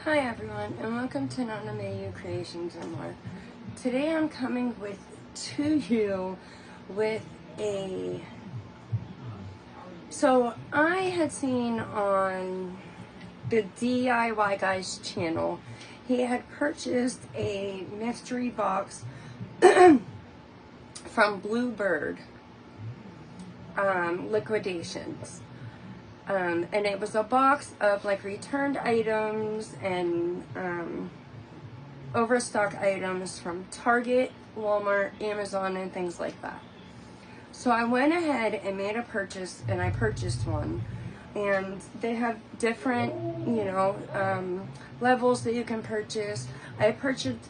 Hi everyone, and welcome to Not Mayu Creations and More. Today I'm coming to you with so I had seen on the DIY guy's channel, he had purchased a mystery box from Bluebird Liquidations. And it was a box of like returned items and overstock items from Target, Walmart, Amazon, and things like that. So I went ahead and made a purchase, and I purchased one. And they have different, levels that you can purchase. I purchased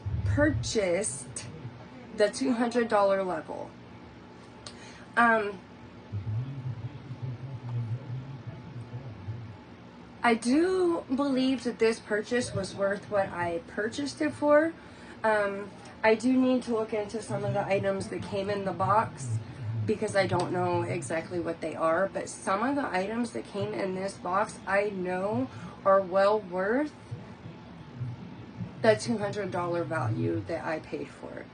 the $200 level. I do believe that this purchase was worth what I purchased it for. I do need to look into some of the items that came in the box because I don't know exactly what they are, but some of the items that came in this box I know are well worth the $200 value that I paid for it.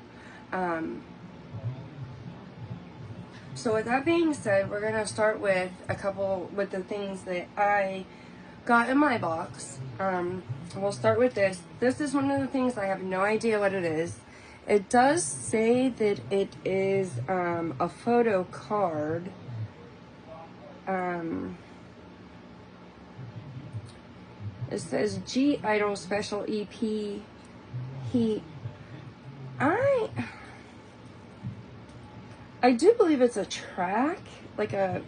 So with that being said, we're going to start with with the things that I got in my box. We'll start with this. This is one of the things I have no idea what it is. It does say that it is a photo card. It says G Idol Special EP Heat. I do believe it's a track, like a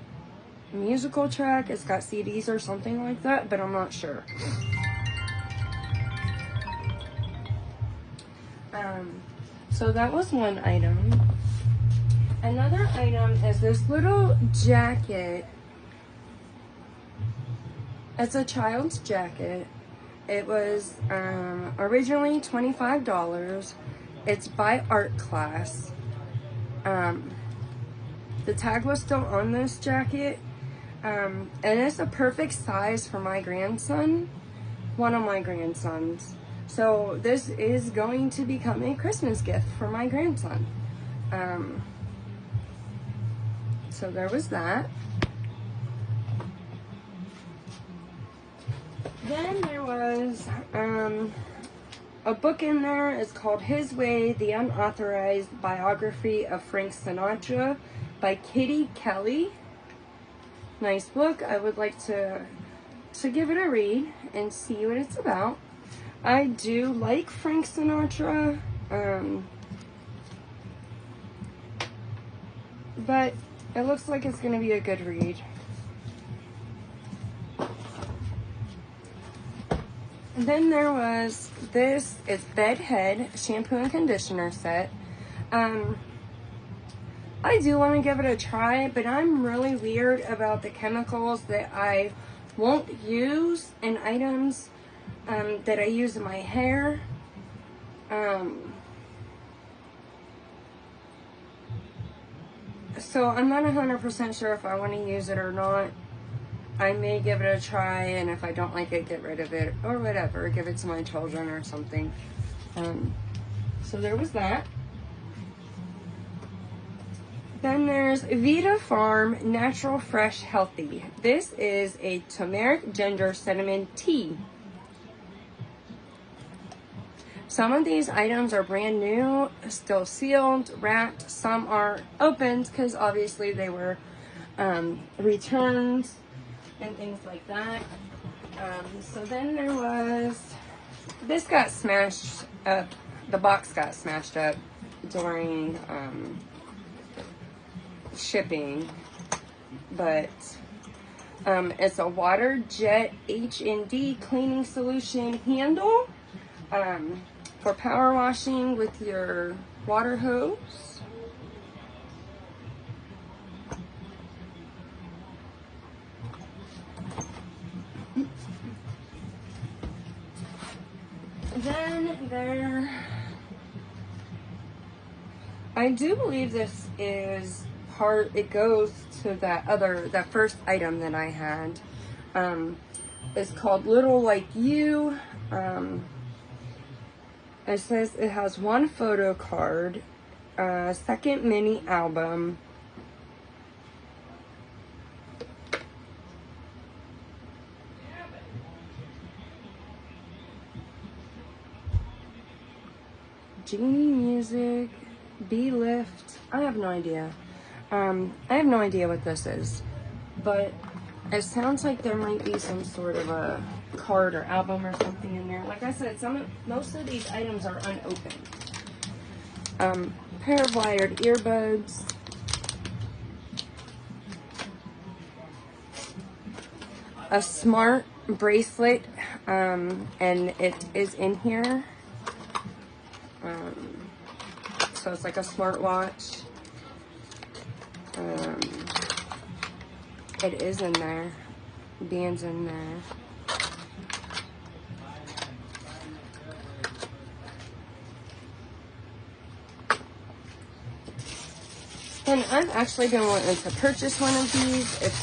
musical track. It's got CDs or something like that, but I'm not sure. So that was one item. Another item is this little jacket. It's a child's jacket. It was originally $25. It's by Art Class. The tag was still on this jacket. And it's a perfect size for my grandson, one of my grandsons. So this is going to become a Christmas gift for my grandson. So there was that. Then there was a book in there. It's called His Way, The Unauthorized Biography of Frank Sinatra by Kitty Kelly. Nice book. I would like to give it a read and see what it's about. I do like Frank Sinatra, but it looks like it's going to be a good read. And then there was this. It's Bed Head shampoo and conditioner set. I do want to give it a try, but I'm really weird about the chemicals that I won't use in items that I use in my hair. So I'm not 100% sure if I want to use it or not. I may give it a try, and if I don't like it, get rid of it or whatever. Give it to my children or something. So there was that. Then there's Vita Farm Natural Fresh Healthy. This is a turmeric ginger cinnamon tea. Some of these items are brand new, still sealed, wrapped. Some are opened because obviously they were returned and things like that. So then there was, this got smashed up, the box got smashed up during shipping, but it's a water jet H&D cleaning solution handle for power washing with your water hose. Then I do believe this is it goes to that first item that I had. is called Little Like You. It says it has one photo card, second mini album, Genie Music, B-Lift. I have no idea. I have no idea what this is, but it sounds like there might be some sort of a card or album or something in there. Like I said, most of these items are unopened. Pair of wired earbuds. A smart bracelet, and it is in here. So it's like a smartwatch. It is in there. Band's in there. And I've actually been wanting to purchase one of these. It's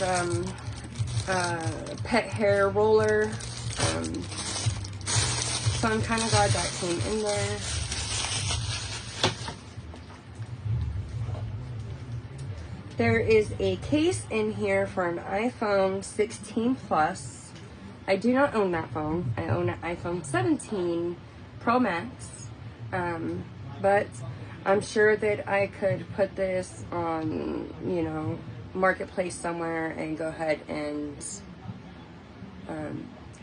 pet hair roller. So I'm kind of glad that came in there. There is a case in here for an iPhone 16 Plus. I do not own that phone. I own an iPhone 17 Pro Max. But I'm sure that I could put this on, you know, Marketplace somewhere and go ahead and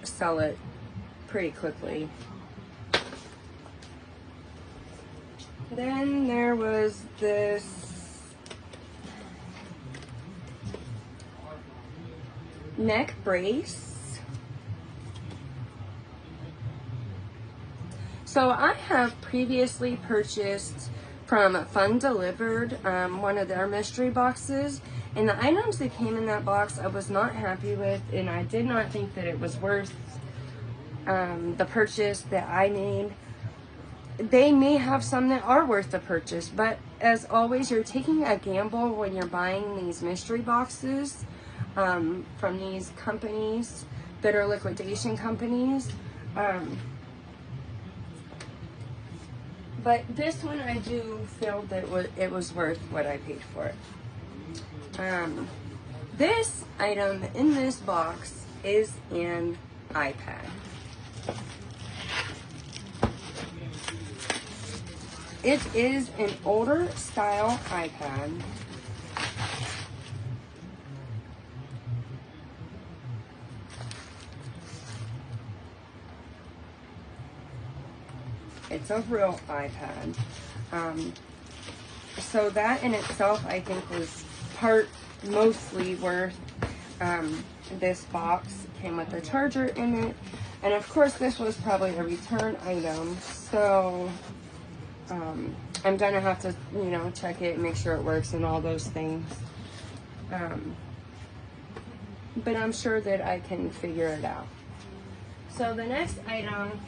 sell it pretty quickly. Then there was this neck brace. So I have previously purchased from Fun Delivered, one of their mystery boxes, and the items that came in that box I was not happy with, and I did not think that it was worth the purchase that I made. They may have some that are worth the purchase, but as always, you're taking a gamble when you're buying these mystery boxes from these companies that are liquidation companies. But this one, I do feel that it was worth what I paid for it. This item in this box is an iPad. It is an older style iPad. It's a real iPad. So that in itself, I think, was mostly worth this box. Came with a charger in it. And of course, this was probably a return item. So I'm gonna have to, you know, check it and make sure it works and all those things. But I'm sure that I can figure it out. So the next item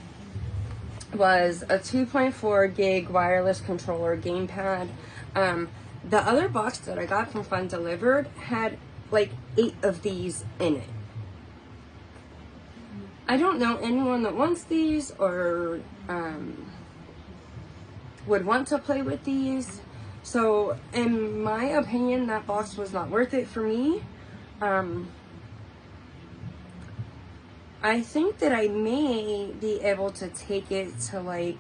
was a 2.4 gig wireless controller gamepad. The other box that I got from Fun Delivered had like 8 of these in it. I don't know anyone that wants these or would want to play with these. So in my opinion, that box was not worth it for me. I think that I may be able to take it to like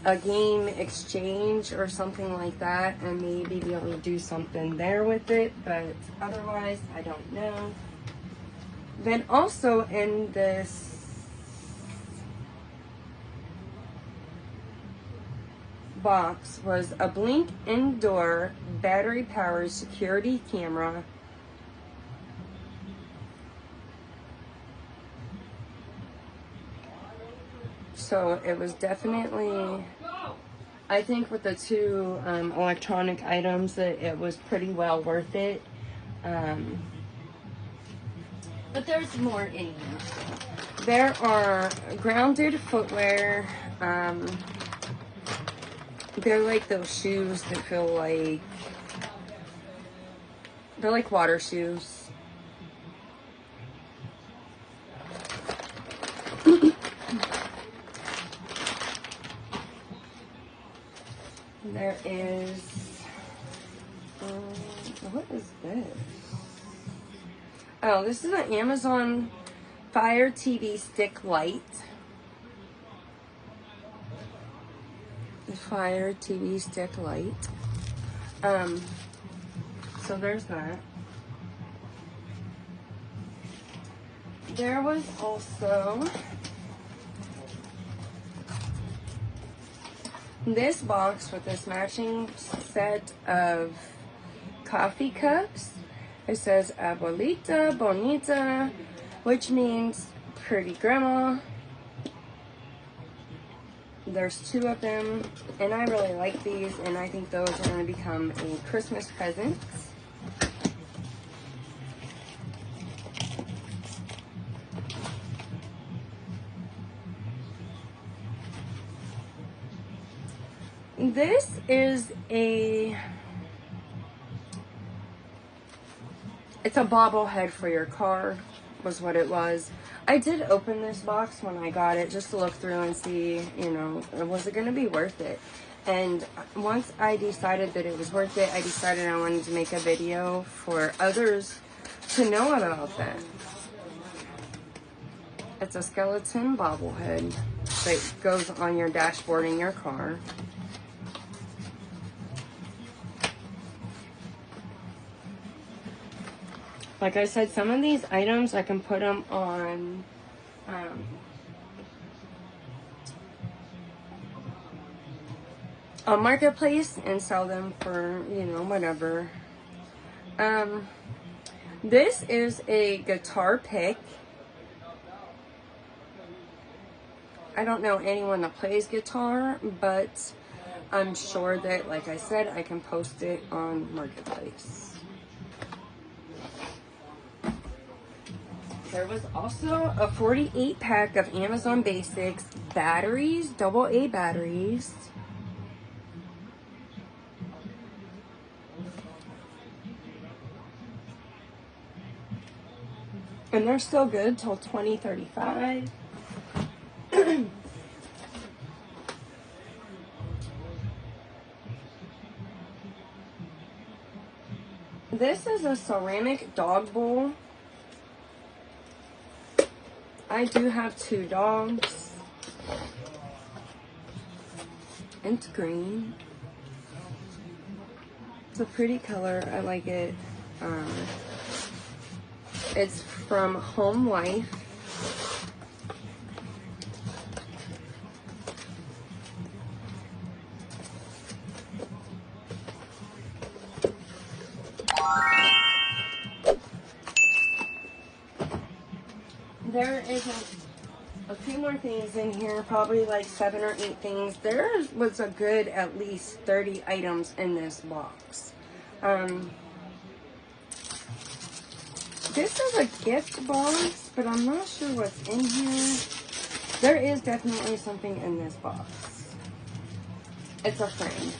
a game exchange or something like that and maybe be able to do something there with it, but otherwise I don't know. Then also in this box was a Blink indoor battery powered security camera. So it was definitely, I think with the 2 electronic items, that it was pretty well worth it. But there's more in here. There are grounded footwear. They're like those shoes that feel like, they're like water shoes. There is, what is this? Oh, this is an Amazon Fire TV stick light. Fire TV stick light. So there's that. There was also this box with this matching set of coffee cups. It says Abuelita Bonita, which means pretty grandma. There's 2 of them, and I really like these, and I think those are going to become a Christmas present. This is it's a bobblehead for your car, was what it was. I did open this box when I got it just to look through and see, you know, was it going to be worth it? And once I decided that it was worth it, I decided I wanted to make a video for others to know about that. It's a skeleton bobblehead that goes on your dashboard in your car. Like I said, some of these items I can put them on a marketplace and sell them for, you know, whatever. This is a guitar pick. I don't know anyone that plays guitar, but I'm sure that, like I said, I can post it on marketplace. There was also a 48 pack of Amazon Basics batteries, AA batteries. And they're still good till 2035. This is a ceramic dog bowl. I do have 2 dogs. It's green. It's a pretty color. I like it. It's from Home Life. There is a few more things in here, probably like 7 or 8 things. There was a good at least 30 items in this box. This is a gift box, but I'm not sure what's in here. There is definitely something in this box. It's a frame.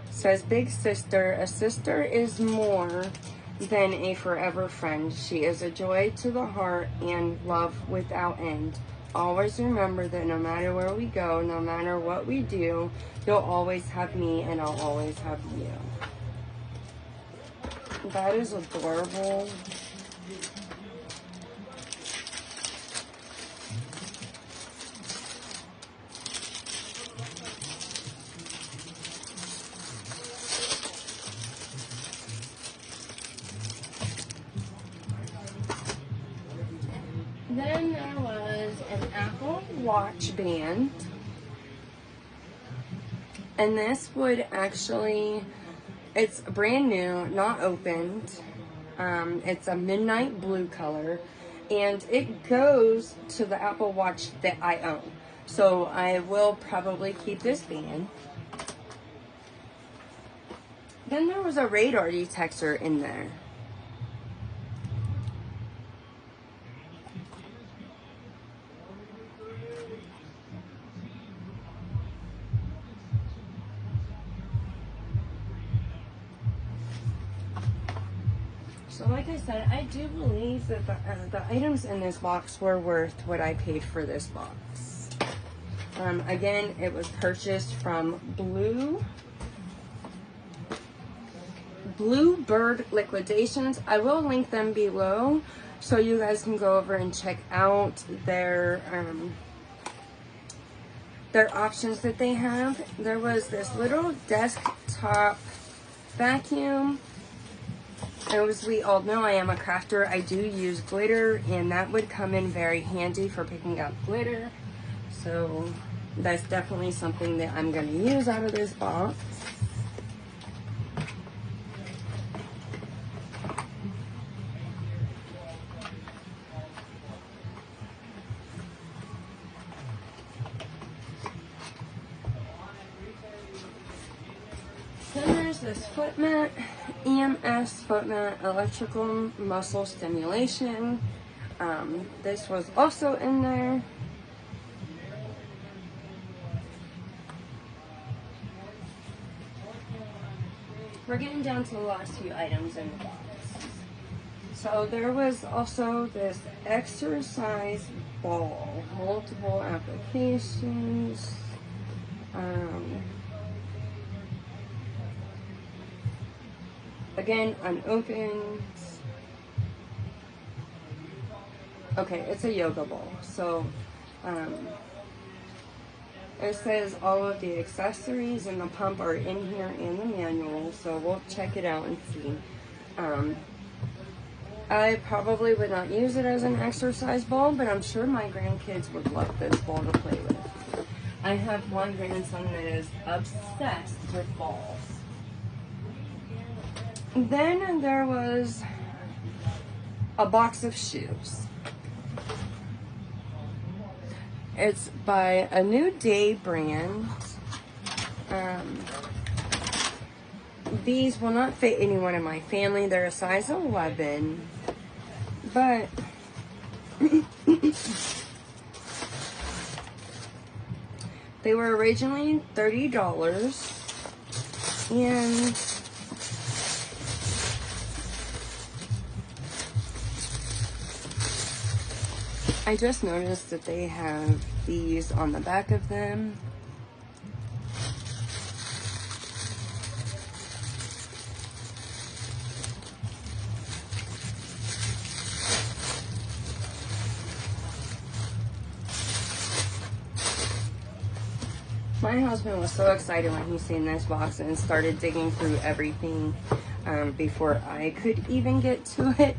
Says, big sister, a sister is more than a forever friend. She is a joy to the heart and love without end. Always remember that no matter where we go, no matter what we do, you'll always have me and I'll always have you. That is adorable. Then there was an Apple Watch band. And this would actually, it's brand new, not opened. It's a midnight blue color. And it goes to the Apple Watch that I own. So I will probably keep this band. Then there was a radar detector in there. So like I said, I do believe that the items in this box were worth what I paid for this box. Again, it was purchased from Bluebird Liquidations. I will link them below so you guys can go over and check out their options that they have. There was this little desktop vacuum. As we all know, I am a crafter. I do use glitter, and that would come in very handy for picking up glitter. So that's definitely something that I'm going to use out of this box. Then there's this foot mat, EMS foot mat, electrical muscle stimulation. This was also in there. We're getting down to the last few items in the box. So there was also this exercise ball, multiple applications. Again, unopened. Okay, it's a yoga ball. So it says all of the accessories and the pump are in here in the manual, so we'll check it out and see. I probably would not use it as an exercise ball, but I'm sure my grandkids would love this ball to play with. I have one grandson that is obsessed with balls. Then there was a box of shoes. It's by a New Day brand. These will not fit anyone in my family. They're a size 11. But they were originally $30. And I just noticed that they have these on the back of them. My husband was so excited when he seen this box and started digging through everything before I could even get to it.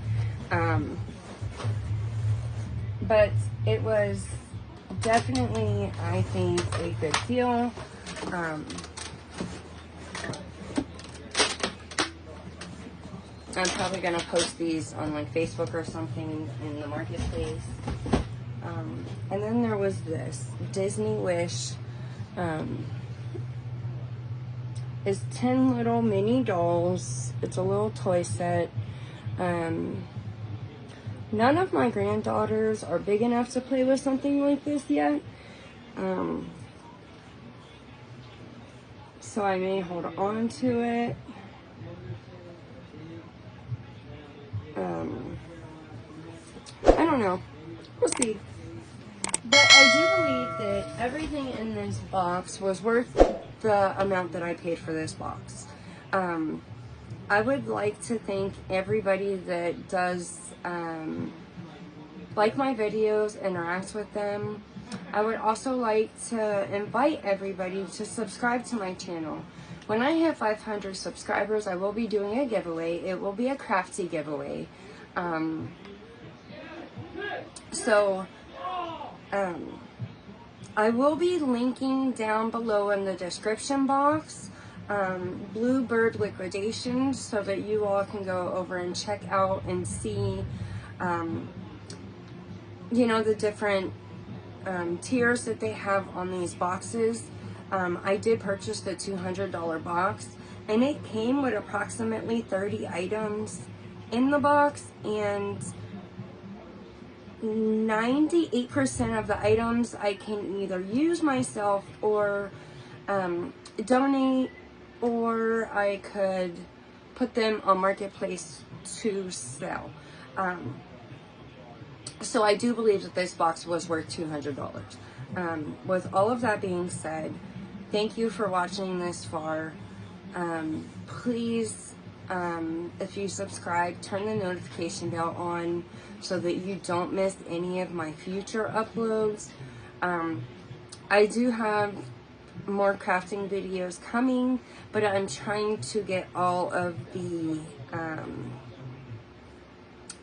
But it was definitely, I think, a good deal. I'm probably going to post these on like Facebook or something in the marketplace. And then there was this Disney Wish. It's 10 little mini dolls. It's a little toy set. None of my granddaughters are big enough to play with something like this yet. So I may hold on to it. I don't know. We'll see. But I do believe that everything in this box was worth the amount that I paid for this box. I would like to thank everybody that does like my videos, interacts with them. I would also like to invite everybody to subscribe to my channel. When I hit 500 subscribers, I will be doing a giveaway. It will be a crafty giveaway. I will be linking down below in the description box Bluebird Liquidation so that you all can go over and check out and see you know, the different tiers that they have on these boxes. I did purchase the $200 box, and it came with approximately 30 items in the box, and 98% of the items I can either use myself or donate, or I could put them on Marketplace to sell. So I do believe that this box was worth $200. With all of that being said, thank you for watching this far. Please, if you subscribe, turn the notification bell on so that you don't miss any of my future uploads. I do have more crafting videos coming, but I'm trying to get all of the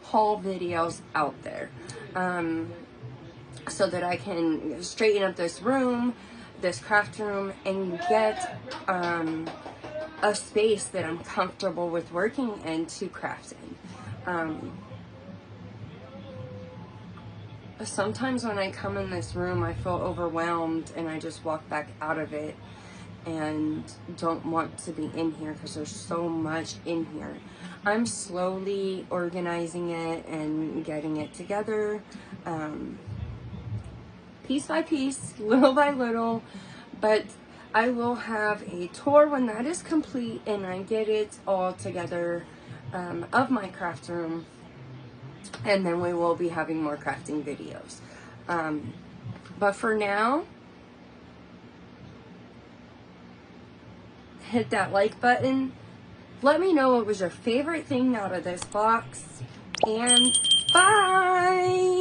haul videos out there, so that I can straighten up this room, this craft room, and get a space that I'm comfortable with working in to craft in. Sometimes when I come in this room, I feel overwhelmed and I just walk back out of it and don't want to be in here because there's so much in here. I'm slowly organizing it and getting it together, piece by piece, little by little, but I will have a tour when that is complete and I get it all together, of my craft room, and then we will be having more crafting videos. But for now, hit that like button. Let me know what was your favorite thing out of this box, and bye!